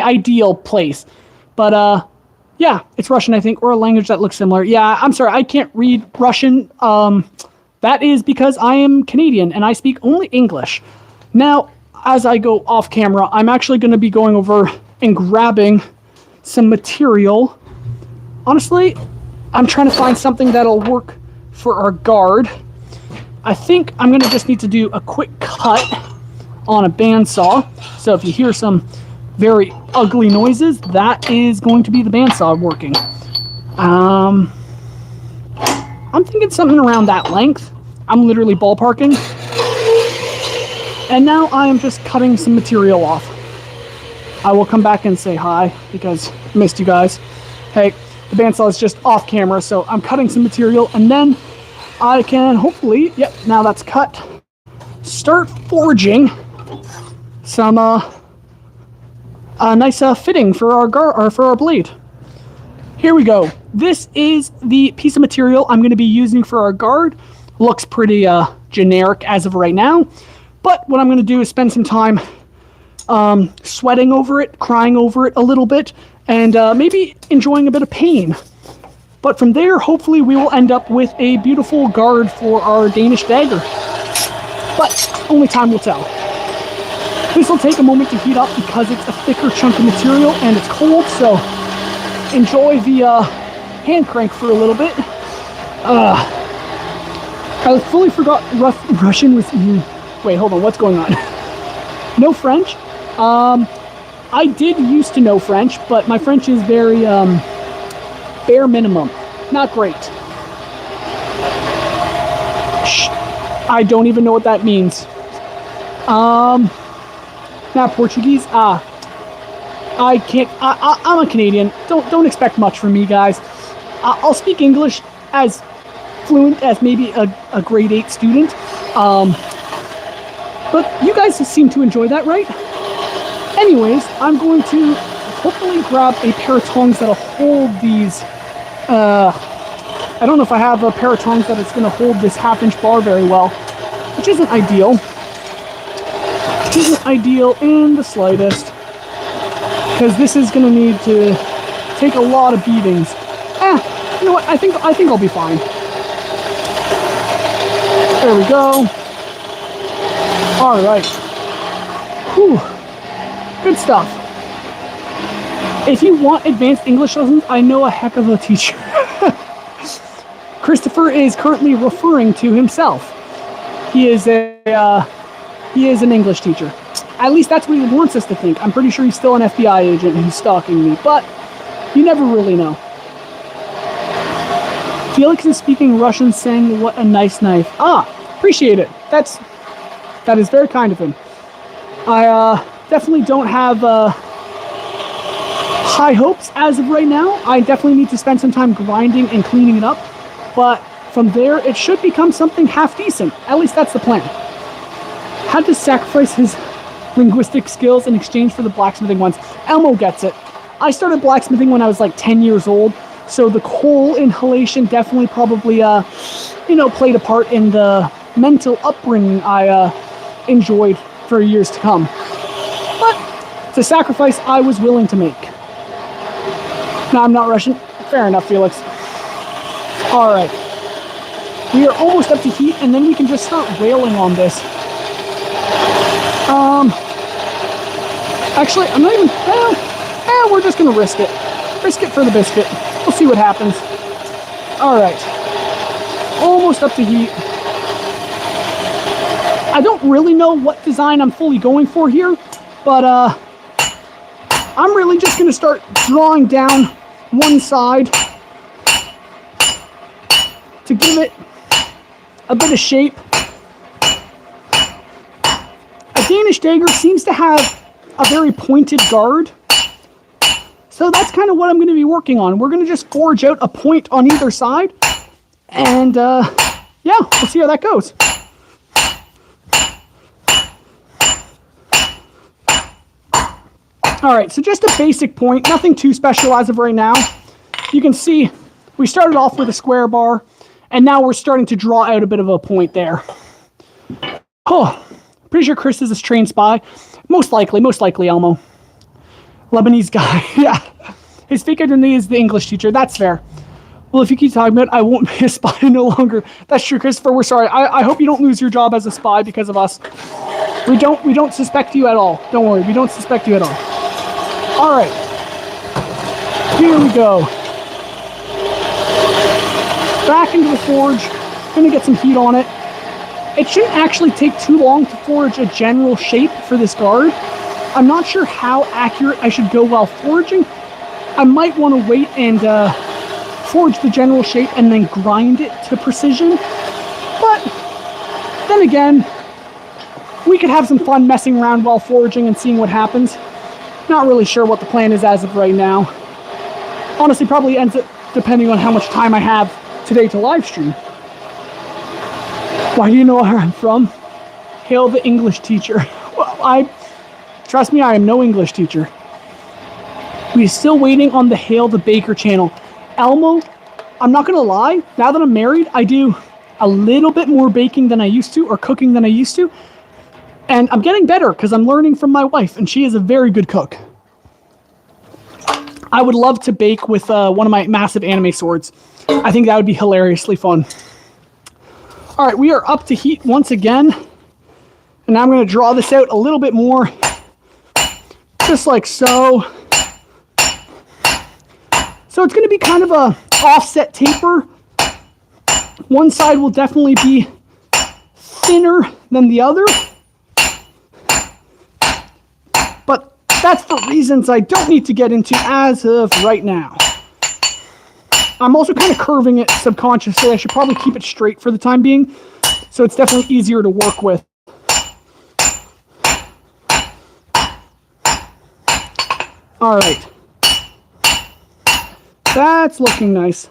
ideal place. But yeah, it's Russian, I think, or a language that looks similar. Yeah, I'm sorry, I can't read Russian. That is because I am Canadian and I speak only English. Now, as I go off camera, I'm actually going to be going over and grabbing some material. Honestly, I'm trying to find something that'll work for our guard. I think I'm going to just need to do a quick cut on a bandsaw. So if you hear some very ugly noises, that is going to be the bandsaw working. I'm thinking something around that length. I'm literally ballparking. And now I am just cutting some material off. I will come back and say hi because I missed you guys. Hey, the bandsaw is just off camera, so I'm cutting some material and then I can hopefully, yep, now that's cut, start forging some nice fitting for our blade. Here we go. This is the piece of material I'm going to be using for our guard. Looks pretty generic as of right now, but what I'm going to do is spend some time sweating over it, crying over it a little bit, and maybe enjoying a bit of pain. But from there, hopefully we will end up with a beautiful guard for our Danish dagger. But only time will tell. This will take a moment to heat up because it's a thicker chunk of material and it's cold, so enjoy the hand crank for a little bit. I fully forgot Russian was... Wait, hold on, what's going on? No French? I did used to know French, but my French is very... bare minimum. Not great. I don't even know what that means. Now Portuguese. I can't. I'm a Canadian. Don't expect much from me, guys. I'll speak English as fluent as maybe a grade 8 student. But you guys seem to enjoy that, right? Anyways, I'm going to hopefully grab a pair of tongs that'll hold these. I don't know if I have a pair of tongs that it's going to hold this half-inch bar very well, which isn't ideal. Which isn't ideal in the slightest, because this is going to need to take a lot of beatings. You know what? I think I'll be fine. There we go. All right. Whew. Good stuff. If you want advanced English lessons, I know a heck of a teacher. Christopher is currently referring to himself. He is an English teacher. At least that's what he wants us to think. I'm pretty sure he's still an FBI agent and he's stalking me, but you never really know. Felix is speaking Russian, saying, "What a nice knife." Appreciate it. That is very kind of him. I definitely don't have high hopes as of right now. I definitely need to spend some time grinding and cleaning it up, but from there it should become something half decent. At least that's the plan. Had to sacrifice his linguistic skills in exchange for the blacksmithing ones. Elmo gets it. I started blacksmithing when I was like 10 years old, so the coal inhalation definitely probably played a part in the mental upbringing I enjoyed for years to come. But it's a sacrifice I was willing to make. No, I'm not Russian. Fair enough, Felix. All right. We are almost up to heat, and then we can just start railing on this. Actually, I'm not even... we're just going to risk it. Risk it for the biscuit. We'll see what happens. All right. Almost up to heat. I don't really know what design I'm fully going for here, but I'm really just going to start drawing down one side to give it a bit of shape. A Danish dagger seems to have a very pointed guard, so that's kind of what I'm going to be working on. We're going to just forge out a point on either side, and yeah, we'll see how that goes. All right, so just a basic point, nothing too special as of right now. You can see we started off with a square bar, and now we're starting to draw out a bit of a point there. Oh, pretty sure Chris is a trained spy. Most likely Elmo. Lebanese guy, yeah. His fake identity is the English teacher, that's fair. Well, if you keep talking about it, I won't be a spy no longer. That's true, Christopher, we're sorry. I hope you don't lose your job as a spy because of us. We don't suspect you at all. Don't worry, we don't suspect you at all. All right, here we go. back into the forge. Gonna get some heat on it. It shouldn't actually take too long to forge a general shape for this guard. I'm not sure how accurate I should go while forging. I might want to wait and forge the general shape and then grind it to precision. But then again, we could have some fun messing around while forging and seeing what happens. Not really sure what the plan is as of right now. Honestly, probably ends up depending on how much time I have today to live stream. Why do you know where I'm from? Hail the English teacher. Well, trust me, I am no English teacher. We're still waiting on the Hail the Baker channel. Elmo, I'm not gonna lie, now that I'm married, I do a little bit more baking than I used to, or cooking than I used to. And I'm getting better because I'm learning from my wife, and she is a very good cook. I would love to bake with one of my massive anime swords. I think that would be hilariously fun. All right, we are up to heat once again. And now I'm going to draw this out a little bit more. Just like so. So it's going to be kind of a offset taper. One side will definitely be thinner than the other. But that's for reasons I don't need to get into as of right now. I'm also kind of curving it subconsciously. I should probably keep it straight for the time being, so it's definitely easier to work with. All right. That's looking nice.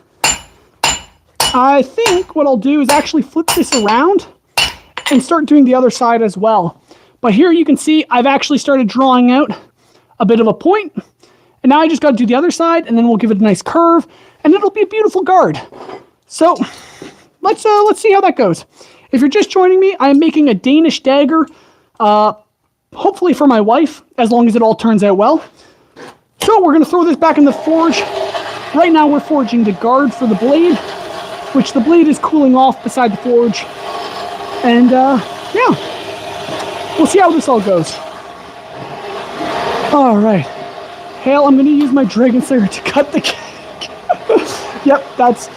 I think what I'll do is actually flip this around and start doing the other side as well. But here you can see I've actually started drawing out a bit of a point, and now I just got to do the other side, and then we'll give it a nice curve, and it'll be a beautiful guard. So let's see how that goes. If you're just joining me, I am making a Danish dagger, hopefully for my wife, as long as it all turns out well. So we're going to throw this back in the forge. Right now we're forging the guard for the blade, which the blade is cooling off beside the forge. And yeah, we'll see how this all goes. All right. Hale, I'm going to use my Dragon Slayer to cut the cake. Yep, that's...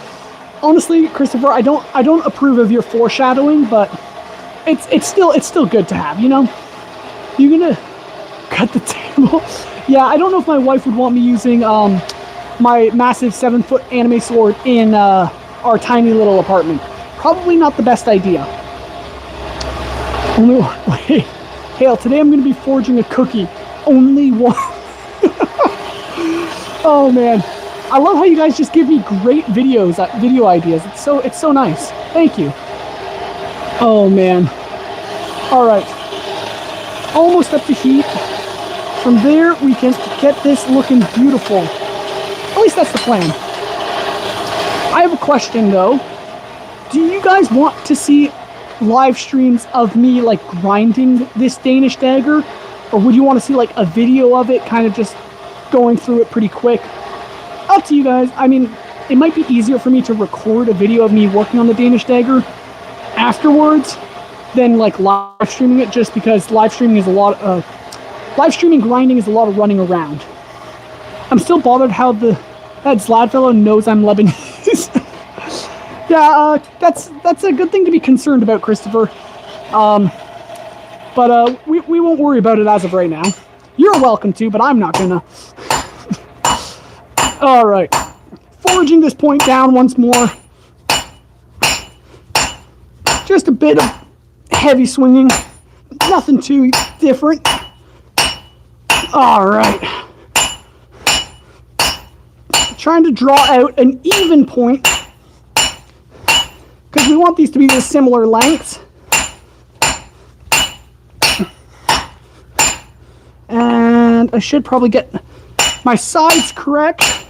Honestly, Christopher, I don't approve of your foreshadowing, but it's still good to have, you know? You're going to cut the table? Yeah, I don't know if my wife would want me using my massive 7-foot anime sword in our tiny little apartment. Probably not the best idea. Only one. Wait, Hale, today I'm going to be forging a cookie. Only one. Oh man, I love how you guys just give me great video ideas. It's so nice. Thank you. Oh man. All right, almost up to heat. From there, we can get this looking beautiful. At least that's the plan. I have a question though. Do you guys want to see live streams of me like grinding this Danish dagger? Or would you want to see like a video of it, kind of just going through it pretty quick? Up to you guys. I mean, it might be easier for me to record a video of me working on the Danish dagger afterwards than like live streaming it, just because live streaming grinding is a lot of running around. I'm still bothered how that Zlad fellow knows I'm Lebanese. Yeah, that's a good thing to be concerned about, Christopher. But we won't worry about it as of right now. You're welcome to, but I'm not gonna. All right, forging this point down once more. Just a bit of heavy swinging, nothing too different. All right, trying to draw out an even point because we want these to be the similar lengths. And I should probably get my sides correct,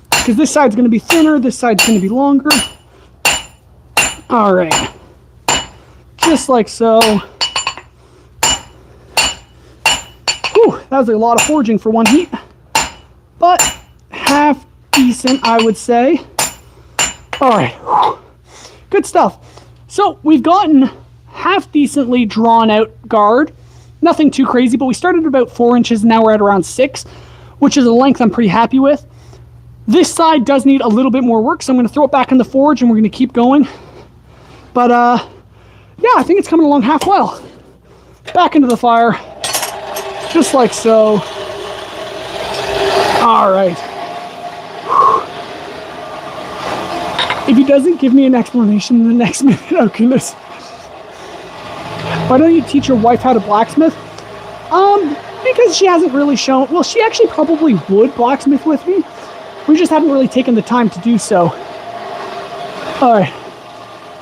because this side's going to be thinner, this side's going to be longer. All right, just like so. Whew, that was a lot of forging for one heat, but half decent, I would say. All right, whew. Good stuff. So we've gotten half decently drawn out guard. Nothing too crazy, but we started at about 4 inches, and now we're at around 6, which is a length I'm pretty happy with. This side does need a little bit more work, so I'm going to throw it back in the forge and we're going to keep going. But yeah, I think it's coming along half well. Back into the fire, just like so. All right. If he doesn't give me an explanation in the next minute, oh goodness. Why don't you teach your wife how to blacksmith? Because she hasn't really shown, well, she actually probably would blacksmith with me. We just haven't really taken the time to do so. All right.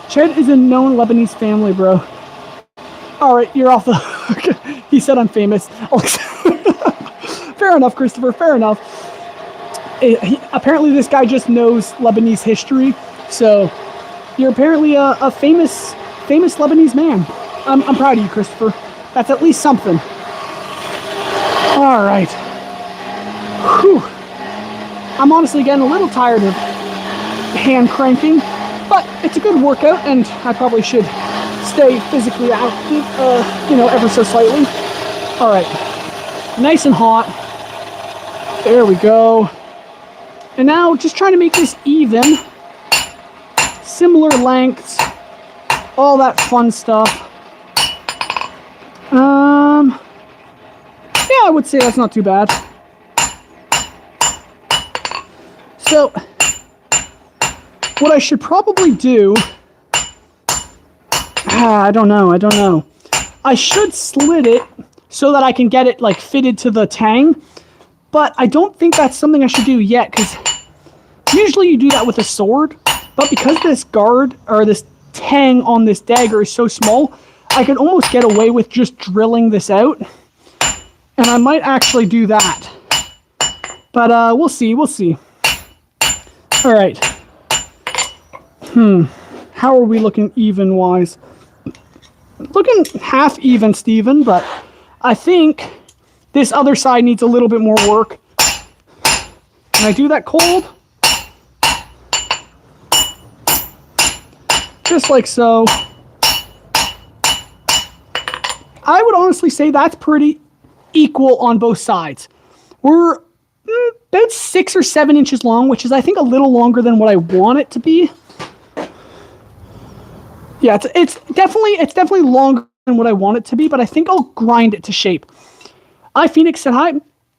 Ched is a known Lebanese family, bro. All right, you're off the hook. He said I'm famous. Fair enough, Christopher, fair enough. Apparently this guy just knows Lebanese history, so you're apparently a famous Lebanese man. I'm proud of you, Christopher. That's at least something. All right. Whew. I'm honestly getting a little tired of hand cranking, but it's a good workout, and I probably should stay physically active, ever so slightly. All right. Nice and hot. There we go. And now just trying to make this even. Similar lengths. All that fun stuff. Yeah, I would say that's not too bad. So, what I should probably do... I don't know. I should slit it so that I can get it, like, fitted to the tang. But I don't think that's something I should do yet, because usually you do that with a sword. But because this guard, or this tang on this dagger is so small, I can almost get away with just drilling this out. And I might actually do that. But we'll see. All right. How are we looking even-wise? Looking half even, Steven, but I think this other side needs a little bit more work. Can I do that cold? Just like so. I would honestly say that's pretty equal on both sides. We're about 6 or 7 inches long, which is, I think, a little longer than what I want it to be. Yeah, it's definitely longer than what I want it to be, but I think I'll grind it to shape. iPhoenix said hi.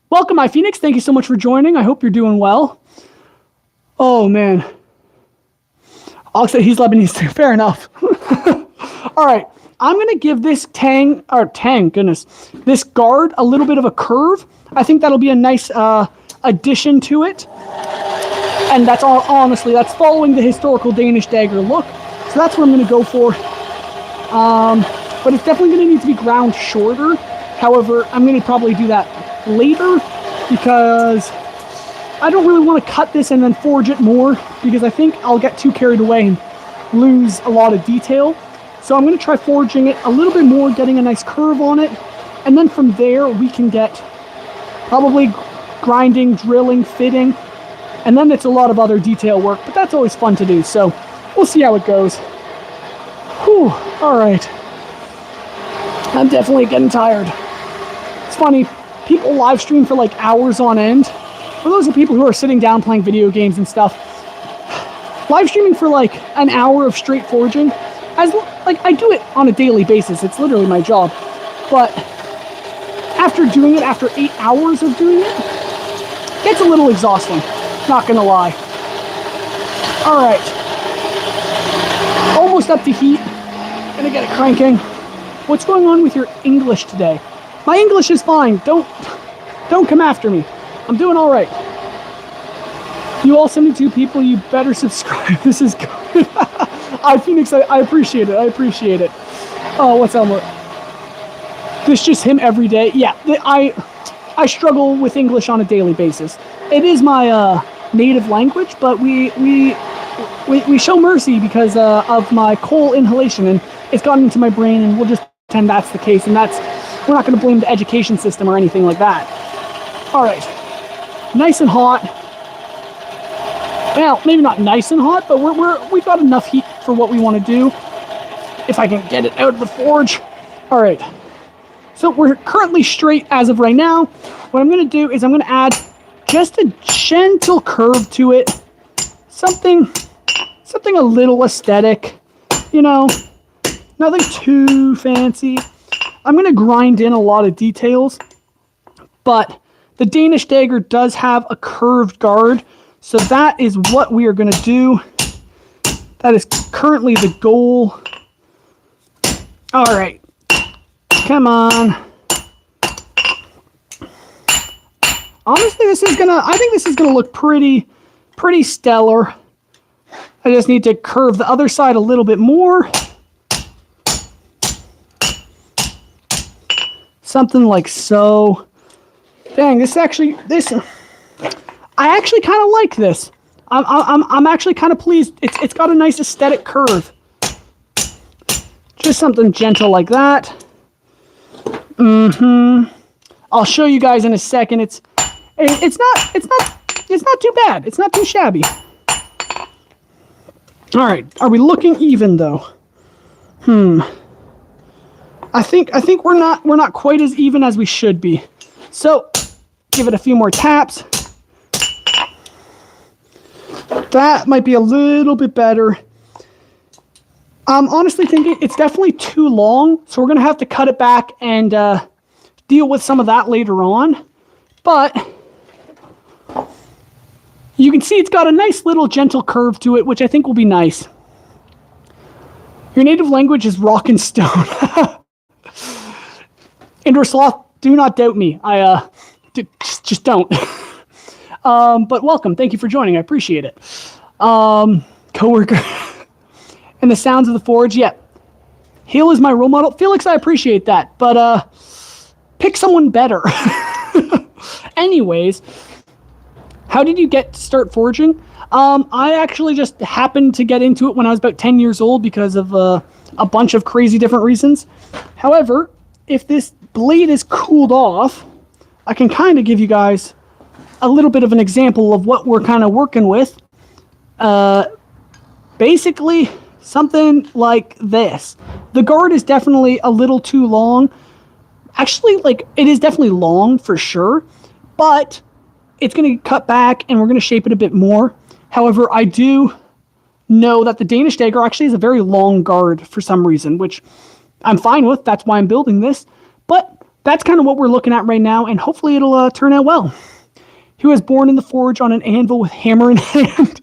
Welcome, iPhoenix. Thank you so much for joining. I hope you're doing well. Oh, man. Alex said he's Lebanese too. Fair enough. All right. I'm going to give this this guard a little bit of a curve. I think that'll be a nice addition to it. And that's all, honestly, that's following the historical Danish dagger look. So that's what I'm going to go for. But it's definitely going to need to be ground shorter. However, I'm going to probably do that later because I don't really want to cut this and then forge it more because I think I'll get too carried away and lose a lot of detail. So I'm going to try forging it a little bit more, getting a nice curve on it. And then from there, we can get probably grinding, drilling, fitting. And then it's a lot of other detail work, but that's always fun to do. So we'll see how it goes. Whew, all right. I'm definitely getting tired. It's funny, people live stream for like hours on end. For those of people who are sitting down playing video games and stuff, live streaming for like an hour of straight forging, I do it on a daily basis. It's literally my job. But after doing it, after 8 hours of doing it, it gets a little exhausting. Not gonna lie. All right. Almost up to heat. Gonna get it cranking. What's going on with your English today? My English is fine. Don't come after me. I'm doing all right. You all 72 people, you better subscribe. This is good. Phoenix, I appreciate it. I appreciate it. Oh, what's Elmer? This just him every day. Yeah, I struggle with English on a daily basis. It is my native language, but we show mercy because of my coal inhalation, and it's gotten into my brain, and we'll just pretend that's the case, and we're not going to blame the education system or anything like that. All right, nice and hot. Well, maybe not nice and hot, but we've got enough heat for what we want to do. If I can get it out of the forge. All right. So we're currently straight as of right now. What I'm going to do is I'm going to add just a gentle curve to it. Something a little aesthetic, you know, nothing too fancy. I'm going to grind in a lot of details, but the Danish Dagger does have a curved guard, so that is what we are going to do. That is currently the goal. All right, come on. Honestly, I think this is gonna look pretty stellar. I just need to curve the other side a little bit more. Something like so. Dang, I actually kind of like this. I'm actually kind of pleased. It's got a nice aesthetic curve. Just something gentle like that. I'll show you guys in a second. It's not too bad. It's not too shabby. All right, are we looking even though? I think we're not quite as even as we should be. So give it a few more taps. That might be a little bit better. I'm honestly thinking it's definitely too long, so we're going to have to cut it back and deal with some of that later on. But you can see it's got a nice little gentle curve to it, which I think will be nice. Your native language is rock and stone. Indoor sloth, do not doubt me. Just don't. But welcome. Thank you for joining. I appreciate it. Coworker. And the sounds of the forge. Yeah. Hale is my role model. Felix, I appreciate that. But pick someone better. Anyways, how did you get to start forging? I actually just happened to get into it when I was about 10 years old because of a bunch of crazy different reasons. However, if this blade is cooled off, I can kind of give you guys a little bit of an example of what we're kind of working with. Basically, something like this. The guard is definitely a little too long. Actually, like, it is definitely long for sure, but it's going to cut back and we're going to shape it a bit more. However, I do know that the Danish Dagger actually is a very long guard for some reason, which I'm fine with. That's why I'm building this. But that's kind of what we're looking at right now, and hopefully it'll turn out well. He was born in the forge on an anvil with hammer in hand.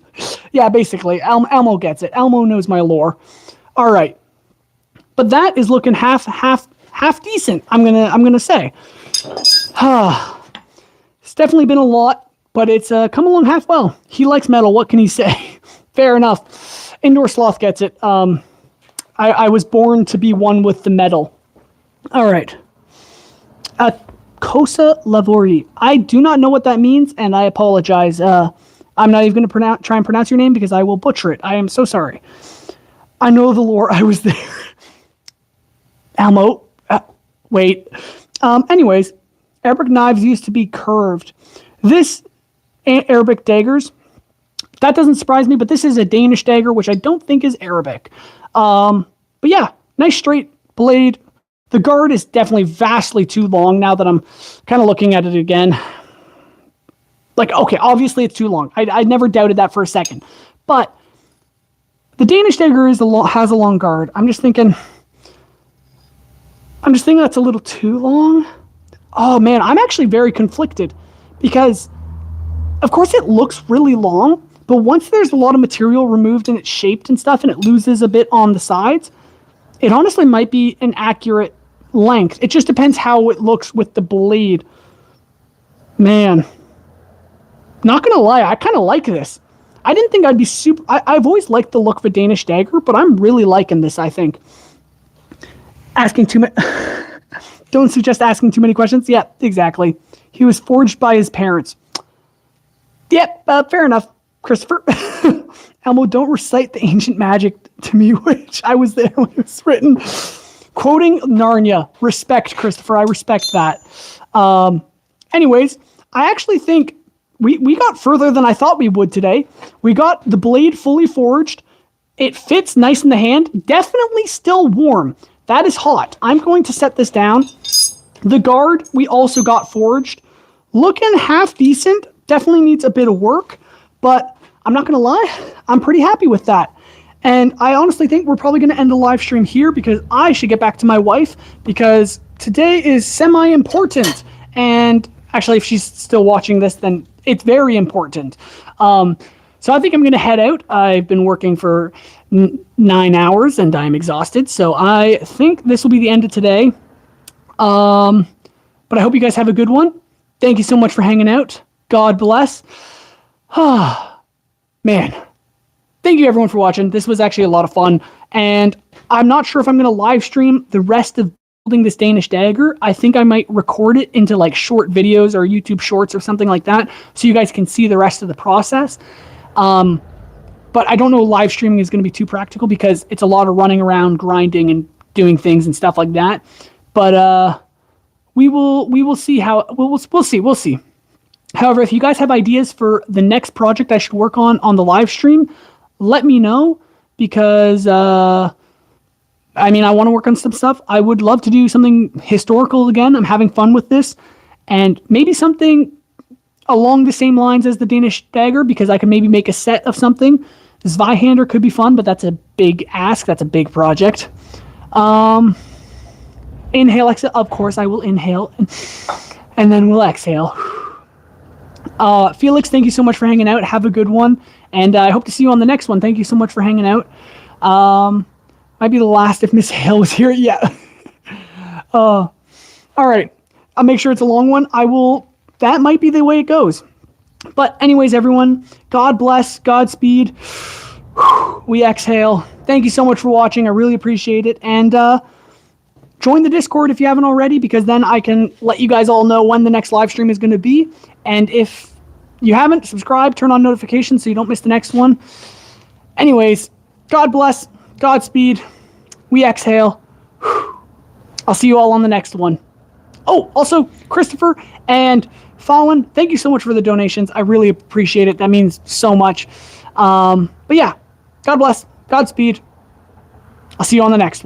Yeah, basically. Elmo gets it. Elmo knows my lore. All right. But that is looking half decent, I'm gonna say. It's definitely been a lot, but it's come along half well. He likes metal. What can he say? Fair enough. Indoor sloth gets it. I was born to be one with the metal. All right. Cosa Lavori. I do not know what that means, and I apologize. I'm not even going to try and pronounce your name because I will butcher it. I am so sorry. I know the lore. I was there. Elmo. Wait. Anyways, Arabic knives used to be curved. This Arabic daggers, that doesn't surprise me, but this is a Danish dagger, which I don't think is Arabic. But yeah, nice straight blade. The guard is definitely vastly too long now that I'm kind of looking at it again. Like, okay, obviously it's too long. I never doubted that for a second. But the Danish dagger has a long guard. I'm just thinking that's a little too long. Oh man, I'm actually very conflicted because of course it looks really long, but once there's a lot of material removed and it's shaped and stuff and it loses a bit on the sides, it honestly might be an accurate length. It just depends how it looks with the blade. Man, not gonna lie, I kind of like this. I didn't think I'd be super... I've always liked the look of a Danish dagger, but I'm really liking this, I think. Asking too many... Don't suggest asking too many questions. Yeah, exactly. He was forged by his parents. Yep, fair enough, Christopher. Elmo, don't recite the ancient magic to me, which I was there when it was written. Quoting Narnia. Respect, Christopher. I respect that. Anyways, I actually think we got further than I thought we would today. We got the blade fully forged. It fits nice in the hand. Definitely still warm. That is hot. I'm going to set this down. The guard we also got forged. Looking half decent, Definitely needs a bit of work, but I'm not going to lie, I'm pretty happy with that. And I honestly think we're probably going to end the live stream here because I should get back to my wife because today is semi-important. And actually, if she's still watching this, then it's very important. So I think I'm going to head out. I've been working for 9 hours and I'm exhausted. So I think this will be the end of today. But I hope you guys have a good one. Thank you so much for hanging out. God bless. Man. Thank you everyone for watching. This was actually a lot of fun. And I'm not sure if I'm going to live stream the rest of building this Danish dagger. I think I might record it into like short videos or YouTube shorts or something like that so you guys can see the rest of the process. But I don't know live streaming is going to be too practical because it's a lot of running around, grinding and doing things and stuff like that. But we will see how we'll see. However, if you guys have ideas for the next project I should work on the live stream, let me know because I want to work on some stuff. I would love to do something historical again. I'm having fun with this, and maybe something along the same lines as the Danish dagger because I can maybe make a set of something. The Zweihander could be fun, but that's a big ask. That's a big project. Inhale, exhale. Of course, I will inhale, and then we'll exhale. Felix, thank you so much for hanging out. Have a good one, and I hope to see you on the next one. Thank you so much for hanging out. Might be the last if Miss Hale was here. Yeah. All right. I'll make sure it's a long one. That might be the way it goes. But anyways, everyone, God bless, Godspeed. We exhale. Thank you so much for watching. I really appreciate it. And join the Discord if you haven't already, because then I can let you guys all know when the next live stream is going to be. And if you haven't, subscribe, turn on notifications so you don't miss the next one. Anyways, God bless, Godspeed. We exhale. I'll see you all on the next one. Oh, also, Christopher and Fallen, thank you so much for the donations. I really appreciate it. That means so much. But yeah, God bless, Godspeed. I'll see you on the next one.